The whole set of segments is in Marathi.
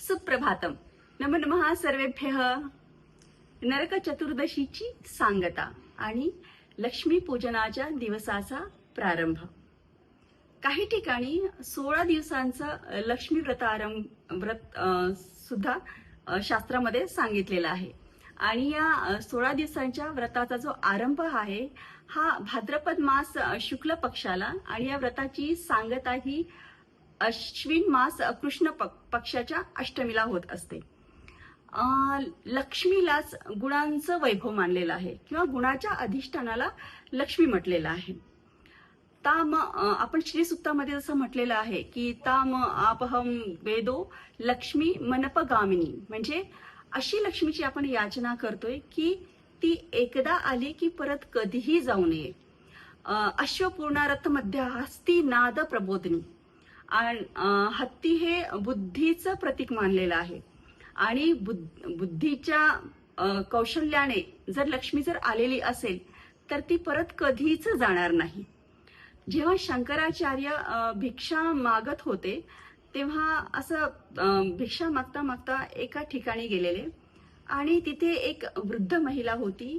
सुप्रभातम. नमो नमः सर्वेभ्यः. नरक चतुर्दशीची सांगता आणि लक्ष्मी पूजनाच्या दिवसाचा प्रारंभ. काही ठिकाणी 16 दिवसांचं लक्ष्मी व्रत सुद्धा शास्त्रामध्ये सांगितलेला आहे. आणि या 16 दिवसांच्या व्रताचा जो आरंभ आहे हा भाद्रपद मास शुक्ल पक्षाला आणि या व्रताची सांगता ही अश्विन मास कृष्ण पक्षाच्या अष्टमीला होत असते. लक्ष्मीलाच गुणांचं वैभव मानलेलं आहे किंवा गुणाच्या अधिष्ठानाला लक्ष्मी म्हटलेलं आहे. ताम आपण श्री सुक्तामध्ये जसं म्हटलेलं आहे की ताम आपहम वेदो लक्ष्मी मनपगामिनी, म्हणजे अशी लक्ष्मीची आपण याचना करतोय की ती एकदा आली की परत कधीही जाऊ नये. अश्वपूर्णारथ मध्ये हस्ती नाद प्रबोधिनी, हत्ती हे बुद्धीचं प्रतीक मानलेलं आहे आणि बुद्धीच्या कौशल्याने जर लक्ष्मी जर आलेली असेल तर ती परत कधीच जाणार नाही. जेव्हा शंकराचार्य भिक्षा मागत होते तेव्हा असं भिक्षा मागता मागता एका ठिकाणी गेलेले आणि तिथे एक वृद्ध महिला होती.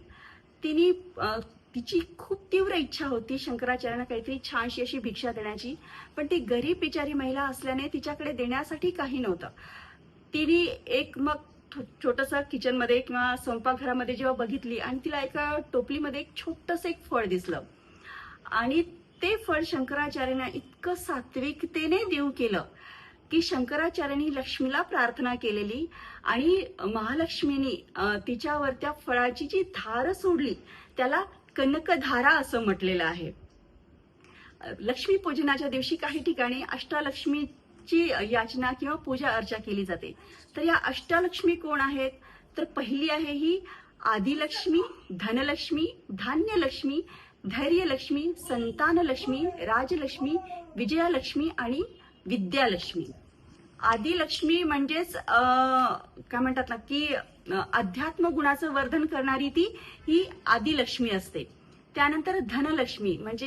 तिची खूप तीव्र इच्छा होती शंकराचार्यांना काहीतरी छानशी अशी भिक्षा देण्याची, पण ती गरीब बिचारी महिला असल्याने तिच्याकडे देण्यासाठी काही नव्हतं. तिने एक मग छोटंसं किचनमध्ये किंवा स्वयंपाकघरामध्ये जेव्हा बघितली आणि तिला एका टोपलीमध्ये एक छोटंसं एक फळ दिसलं आणि ते फळ शंकराचार्यांना इतकं सात्विकतेने देऊ केलं की शंकराचार्यांनी लक्ष्मीला प्रार्थना केलेली आणि महालक्ष्मीनी तिच्यावर त्या फळाची जी धार सोडली त्याला कनकधारा असं म्हटलेलं आहे. लक्ष्मी पूजनाच्या दिवशी काही ठिकाणी अष्टलक्ष्मीची याचना किंवा पूजा अर्चा केली जाते. तर या अष्टलक्ष्मी कोण आहेत तर पहिली आहे ही आदिलक्ष्मी, धनलक्ष्मी, धान्यलक्ष्मी, धैर्यलक्ष्मी, संतानलक्ष्मी, राजलक्ष्मी, विजयालक्ष्मी आणि विद्यालक्ष्मी. आदिलक्ष्मी म्हणजेच काय म्हणतात ना की अध्यात्म गुणाचं वर्धन करणारी ती ही आदिलक्ष्मी असते. त्यानंतर धनलक्ष्मी म्हणजे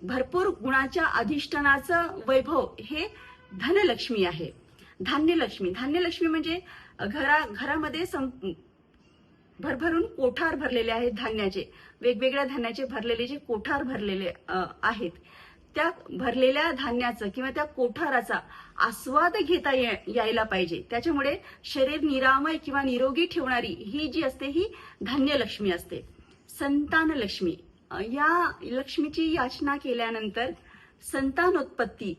भरपूर गुणाच्या अधिष्ठानाचं वैभव हे धनलक्ष्मी आहे. धान्यलक्ष्मी म्हणजे घरामध्ये भरभरून कोठार भरलेले आहेत धान्याचे, वेगवेगळ्या धान्याचे भरलेले जे कोठार भरलेले आहेत त्या भरलेल्या धान्याचं किंवा त्या कोठाराचा आस्वाद घेता यायला पाहिजे. त्याच्यामुळे शरीर निरामय किंवा निरोगी ठेवणारी ही जी असते ही धान्यलक्ष्मी असते. संतानलक्ष्मी, या लक्ष्मीची याचना केल्यानंतर संतानोत्पत्ती,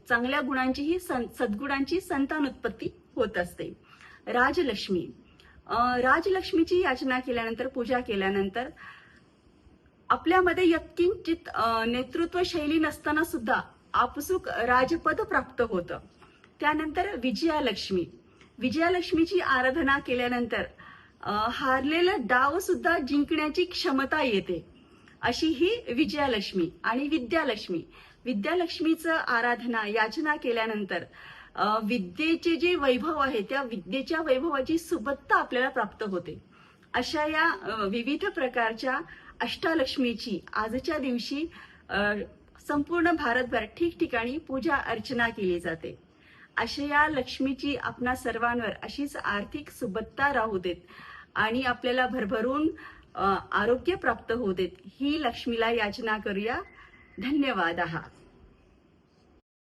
चांगल्या गुणांची ही सद्गुणांची संतानोत्पत्ती होत असते. राजलक्ष्मीची याचना केल्यानंतर पूजा केल्यानंतर आपल्यामध्ये यत्किंचित नेतृत्व शैली नसताना सुद्धा आपसुक राजपद प्राप्त होतं. त्यानंतर विजयालक्ष्मीची आराधना केल्यानंतर हारलेलं डाव सुद्धा जिंकण्याची क्षमता येते, अशी ही विजयालक्ष्मी. आणि विद्यालक्ष्मीचं आराधना याचना केल्यानंतर विद्येचे जे वैभव आहे त्या विद्येच्या वैभवाची सुबत्ता आपल्याला प्राप्त होते. अशा या विविध प्रकारच्या अष्टलक्ष्मीची आजच्या दिवशी संपूर्ण भारतभर ठिकठिकाणी पूजा अर्चना केली जाते. अशा या लक्ष्मीची आपणा सर्वांवर अशीच आर्थिक सुबत्ता राहू देत आणि आपल्याला भरभरून आरोग्य प्राप्त होऊ देत ही लक्ष्मीला याचना करूया. धन्यवाद.